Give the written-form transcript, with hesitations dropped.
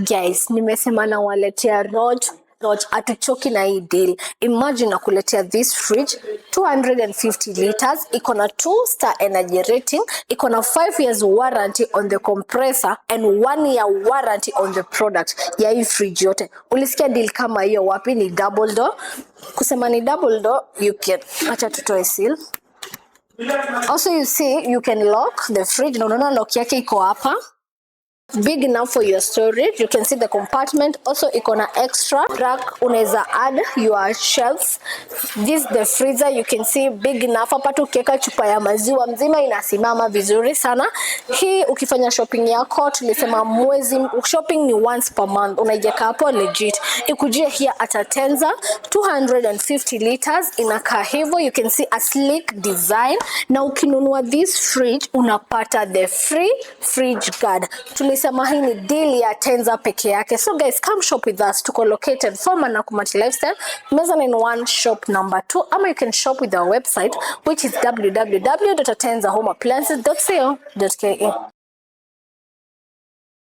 Guys, nimesema na waletea Roch atuchoki na hii deal. Imagine nakuletea this fridge 250 liters, iko na 2-star energy rating, iko na 5 years warranty on the compressor and 1 year warranty on the product ya hii fridge yote. Ulisikia deal kama hiyo wapi? Ni double door. Kusema ni double door, you can acha tutoe seal. Also you see you can lock the fridge. Na unaona lock yake iko hapa. Big enough for your storage. You can see the compartment. Also iko na extra rack, unaweza add your shelves. This the freezer, you can see big enough. Hapa tu ukiweka chupa ya maziwa mzima inasimama vizuri sana. Hii ukifanya shopping yako, tulisema mwezi shopping ni once per month, unaijeka hapo legit. Ikujie here Atatenza 250 liters, inakaa hivyo. You can see a sleek design. Na ukinunua this fridge unapata the free fridge guard. Tulisema hii ni deal ya Tenza peke yake. So guys, come shop with us. Tuko located Former Nakumati Lifestyle, Mezzanine 1 shop number 2. Ama you can shop with our website, which is www.atenzahomeappliances.co.ke.